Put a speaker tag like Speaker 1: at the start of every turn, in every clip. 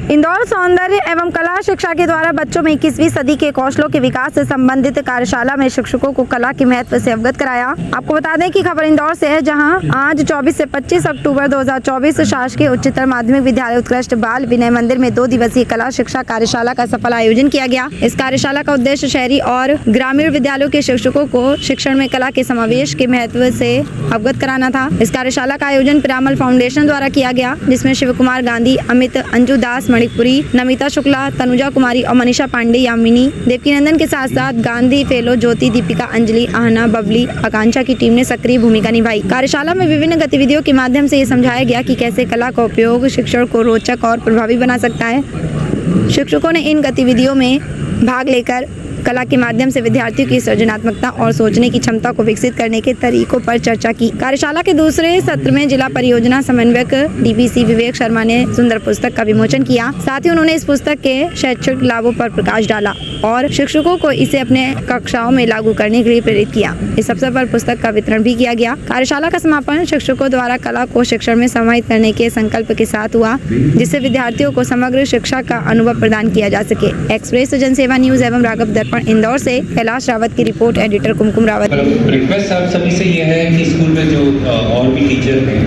Speaker 1: इंदौर सौंदर्य एवं कला शिक्षा के द्वारा बच्चों में 21वीं सदी के कौशलों के विकास से संबंधित कार्यशाला में शिक्षकों को कला के महत्व से अवगत कराया। आपको बता दें कि खबर इंदौर से है, जहां आज 24 से 25 अक्टूबर 2024 शासकीय उच्चतर माध्यमिक विद्यालय उत्कृष्ट बाल विनय मंदिर में 2 दिवसीय कला शिक्षा कार्यशाला का सफल आयोजन किया गया। इस कार्यशाला का उद्देश्य शहरी और ग्रामीण विद्यालयों के शिक्षकों को शिक्षण में कला के समावेश के महत्व से अवगत कराना था। इस कार्यशाला का आयोजन पिरामल फाउंडेशन द्वारा किया गया, जिसमें शिव कुमार गांधी, अमित, अंजू दास मणिपुरी, नमिता शुक्ला, तनुजा कुमारी और मनीषा पांडे, यामिनी, देवकीनंदन के साथ साथ गांधी फेलो, ज्योति, दीपिका, अंजलि, आहना, बबली, आकांक्षा की टीम ने सक्रिय भूमिका निभाई। कार्यशाला में विभिन्न गतिविधियों के माध्यम से ये समझाया गया कि कैसे कला का उपयोग शिक्षण को रोचक और प्रभावी बना सकता है। शिक्षकों ने इन गतिविधियों में भाग लेकर कला के माध्यम से विद्यार्थियों की सृजनात्मकता और सोचने की क्षमता को विकसित करने के तरीकों पर चर्चा की। कार्यशाला के दूसरे सत्र में जिला परियोजना समन्वयक डीपीसी विवेक शर्मा ने सुंदर पुस्तक का विमोचन किया। साथ ही उन्होंने इस पुस्तक के शैक्षिक लाभों पर प्रकाश डाला और शिक्षकों को इसे अपने कक्षाओं में लागू करने के लिए प्रेरित किया। इस अवसर पर पुस्तक का वितरण भी किया गया। कार्यशाला का समापन शिक्षकों द्वारा कला को शिक्षण में समाहित करने के संकल्प के साथ हुआ, जिससे विद्यार्थियों को समग्र शिक्षा का अनुभव प्रदान किया जा सके। एक्सप्रेस जनसेवा न्यूज एवं राघव दर्पण इंदौर से कैलाश रावत की रिपोर्ट, एडिटर कुमकुम रावत।
Speaker 2: रिक्वेस्ट आप सभी से ये है कि स्कूल में जो और भी टीचर हैं,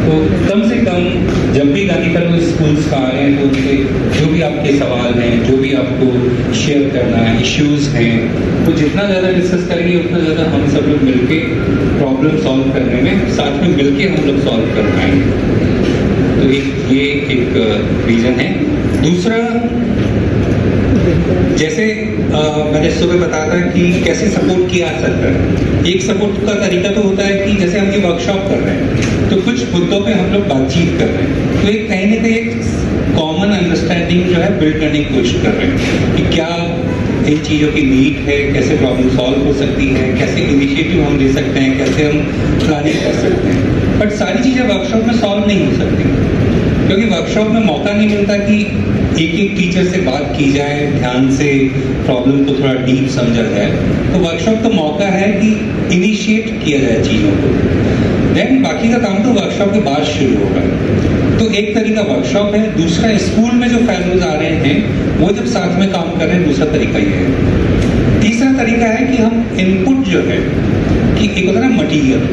Speaker 2: तो कम से कम जब भी गांधीनगर में स्कूल्स का आ रहे हैं तो उनसे जो भी आपके सवाल हैं, जो भी आपको शेयर करना है, इश्यूज हैं, वो जितना ज़्यादा डिस्कस करेंगे उतना ज़्यादा हम सब लोग मिलके प्रॉब्लम सॉल्व करने में साथ में मिलके हम लोग सॉल्व कर पाएंगे। तो ये एक रीज़न है। दूसरा, जैसे मैंने सुबह बताया था कि कैसे सपोर्ट किया जा सकता है। एक सपोर्ट का तरीका तो होता है कि जैसे हम ये वर्कशॉप कर रहे हैं तो कुछ मुद्दों पे हम लोग बातचीत कर रहे हैं, तो एक कहीं ना कहीं एक कॉमन अंडरस्टैंडिंग जो है बिल्ड करने की कोशिश कर रहे हैं कि क्या इन चीज़ों की नीड है, कैसे प्रॉब्लम सॉल्व हो सकती है, कैसे इनिशिएटिव हम ले सकते हैं, कैसे हम प्लानिंग कर सकते हैं। बट सारी चीज़ें वर्कशॉप में सॉल्व नहीं हो सकती, क्योंकि वर्कशॉप में मौका नहीं मिलता कि एक एक टीचर से बात की जाए, ध्यान से प्रॉब्लम को थोड़ा डीप समझा जाए। तो वर्कशॉप का मौका है कि इनिशिएट किया जाए चीज़ों को, देन बाकी का काम तो वर्कशॉप के बाद शुरू होगा। तो एक तरीका वर्कशॉप है। दूसरा, स्कूल में जो फेलोज आ रहे हैं वो जब साथ में काम कर रहे हैं, दूसरा तरीका ये है। तीसरा तरीका है कि हम इनपुट जो है कि एक होता है ना मटीरियल,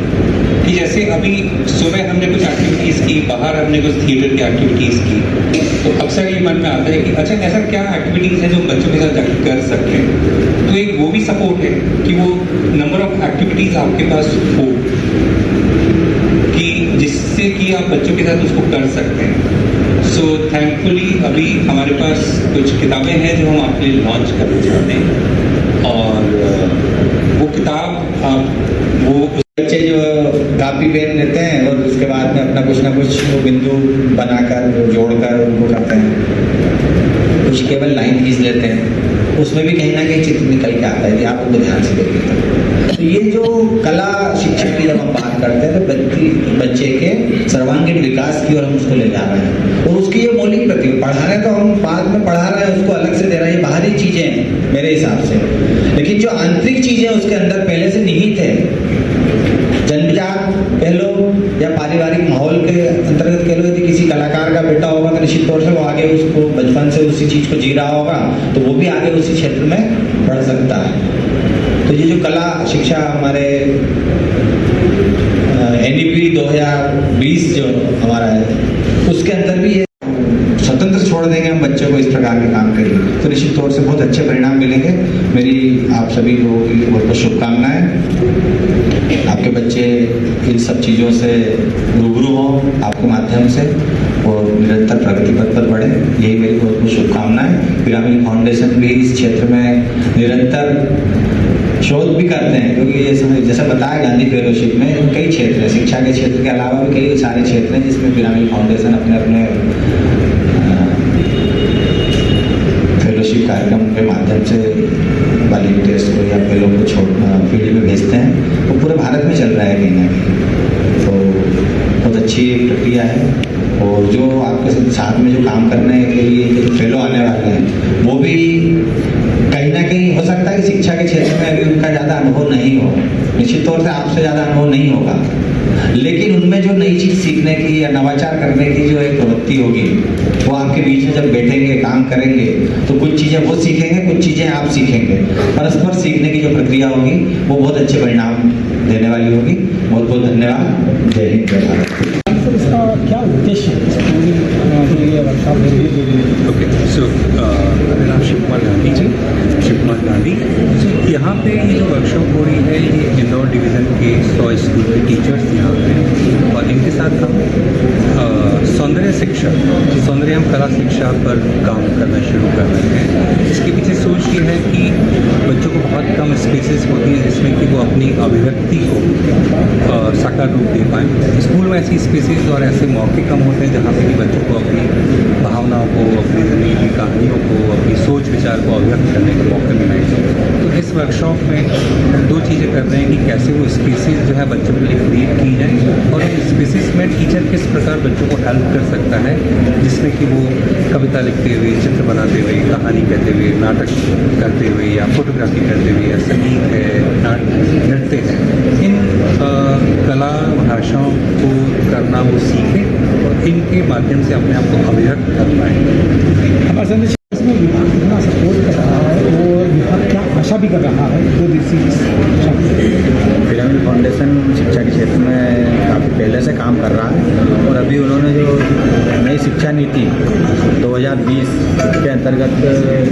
Speaker 2: कि जैसे अभी सुबह हमने कुछ एक्टिविटीज़ की, बाहर हमने कुछ थिएटर की एक्टिविटीज़ की, तो अक्सर ये मन में आता है कि अच्छा ऐसा क्या एक्टिविटीज़ है जो बच्चों के साथ जाकर कर सकते हैं। तो एक वो भी सपोर्ट है कि वो नंबर ऑफ एक्टिविटीज़ आपके पास हो कि जिससे कि आप बच्चों के साथ उसको कर सकते हैं। सो थैंकफुली अभी हमारे पास कुछ किताबें हैं जो हम आपके लिए लॉन्च करना चाहते हैं, और वो किताब वो
Speaker 3: बच्चे जो कापी पेन लेते हैं और उसके बाद में अपना कुछ ना कुछ बिंदु बनाकर जोड़कर उनको करते हैं, कुछ केवल लाइन खींच लेते हैं, उसमें भी कहीं ना कहीं चित्र निकल के आता है कि आप उनको ध्यान से देखिए। तो ये जो कला शिक्षा की जब हम बात करते हैं तो बच्चे के सर्वांगीण विकास की ओर हम उसको ले जा रहे हैं, और उसकी ये मौलिक प्रति पढ़ा रहे हैं, तो हम बाद में पढ़ा रहे हैं उसको अलग से दे रहे हैं, ये बाहरी चीजें हैं मेरे हिसाब से, लेकिन जो आंतरिक चीजें उसके अंदर पहले से निहित है, जन्मजात कह लो या पारिवारिक माहौल के अंतर्गत कह लो, यदि किसी कलाकार का बेटा होगा तो निश्चित तौर से वो आगे उसको बचपन से उसी चीज को जी रहा होगा, तो वो भी आगे उसी क्षेत्र में बढ़ सकता है। तो ये जो कला शिक्षा हमारे NEP 2020 जो हमारा है उसके अंदर भी ये स्वतंत्र छोड़ देंगे हम बच्चों को इस प्रकार के काम के लिए, तो निश्चित तौर से बहुत अच्छे परिणाम मिलेंगे। मेरी आप सभी लोगों की बहुत बहुत शुभकामनाएं। आपके बच्चे इन सब चीज़ों से रूबरू हों आपके माध्यम से और निरंतर प्रगति पथ पर बढ़े, यही मेरी बहुत बहुत शुभकामनाएं। पिरामिड फाउंडेशन भी इस क्षेत्र में निरंतर शोध भी करते हैं, क्योंकि ये जैसा बताया गांधी फेलोशिप में कई क्षेत्र हैं, शिक्षा के क्षेत्र के अलावा भी कई सारे क्षेत्र हैं जिसमें पिरामिड फाउंडेशन अपने अपने फेलोशिप कार्यक्रम के माध्यम से वॉलंटियर्स को या फेलो को फील्ड में भेजते हैं। वो पूरे भारत में चल रहा है कहीं ना कहीं, तो बहुत अच्छी प्रक्रिया है। और जो आपके साथ में जो काम करने के लिए जो फेलो आने वाले हैं वो भी कहीं ना ना कहीं हो सकता है कि शिक्षा के क्षेत्र में अभी उनका ज़्यादा अनुभव नहीं हो, निश्चित तौर से आपसे ज़्यादा अनुभव नहीं होगा, लेकिन उनमें जो नई चीज़ सीखने की या नवाचार करने की जो एक प्रवृत्ति होगी, वो आपके बीच में जब बैठेंगे काम करेंगे तो कुछ चीज़ें वो सीखेंगे, कुछ चीज़ें आप सीखेंगे, परस्पर सीखने की जो प्रक्रिया होगी वो बहुत अच्छे परिणाम देने वाली होगी। बहुत बहुत धन्यवाद। जय हिंद, जय भारत।
Speaker 4: सर, इसका क्या उद्देश्य है? इस पूरी जो ये वर्कशॉप हो रही है,
Speaker 5: ओके, सो मेरा नाम शिव कुमार गांधी जी, शिव कुमार गांधी। सो यहाँ पे ये जो वर्कशॉप हो रही है, ये इंदौर डिवीज़न के 100 स्कूल के टीचर्स यहाँ पे, और इनके साथ हम सौंदर्य शिक्षा, सौंदर्य कला शिक्षा पर काम करना शुरू कर रहे हैं। इसके पीछे सोच ये है कि बच्चों को बहुत कम स्पेसेस होती हैं जिसमें कि वो अपनी अभिव्यक्ति को साकार रूप दे पाएँ। स्कूल में ऐसी स्पेसेस और ऐसे मौके कम होते हैं जहाँ पे कि बच्चों को अपनी भावनाओं को, अपनी ज़िंदगी की कहानियों को, अपनी सोच विचार को अभिव्यक्त करने का मौका मिलना चाहिए। तो इस वर्कशॉप में हम 2 चीज़ें कर रहे हैं कि कैसे वो स्पेसेस जो है बच्चों के लिए क्रिएट की जाए, और उन स्पेसेस में टीचर किस प्रकार बच्चों को हेल्प कर सकता है, जिसमें कि वो कविता लिखते हुए, चित्र बनाते हुए, कहानी कहते हुए, नाटक करते हुए, या फोटोग्राफी करते हुए, या संगीत है, नृत्य है, इन कला भाषाओं को करना वो सीखे और इनके माध्यम से अपने आप को अभिव्यक्त कर पाए।
Speaker 4: हमारे संदेश इसमें विभाग कितना सपोर्ट कर रहा है और विभाग क्या आशा भी कर रहा है 2 दिवसीय शिक्षा?
Speaker 6: पिरामिड फाउंडेशन शिक्षा के क्षेत्र में काफ़ी पहले से काम कर रहा है, और अभी उन्होंने जो नई शिक्षा नीति 2020 के अंतर्गत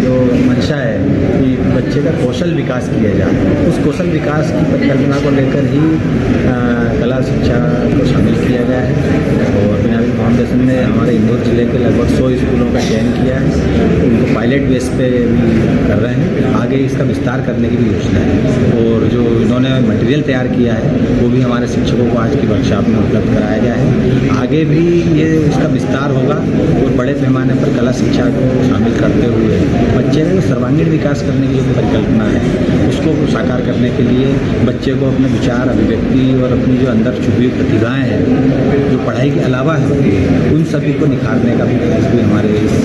Speaker 6: जो मंशा है कि बच्चे का कौशल विकास किया जाए, उस कौशल विकास की परिकल्पना को लेकर ही कला शिक्षा को शामिल किया गया है। और पिरामिड फाउंडेशन ने हमारे इंदौर जिले के लगभग 100 स्कूलों का चयन किया है, उनको पायलट बेस पे भी कर रहे हैं। आगे इसका विस्तार करने की भी योजना है, और जो इन्होंने मटेरियल तैयार किया है वो भी हमारे शिक्षकों को आज की वर्कशॉप में उपलब्ध कराया गया है। आगे भी ये इसका विस्तार होगा और बड़े पैमाने पर कला शिक्षा को शामिल करते हुए बच्चे का सर्वांगीण विकास करने की जो परिकल्पना है उसको साकार करने के लिए बच्चे को अपने विचार, अभिव्यक्ति और अपनी जो अंदर छुपी हुई प्रतिभाएँ हैं जो पढ़ाई के अलावा है, उन सभी को निखारने का भी प्रयास भी हमारे इस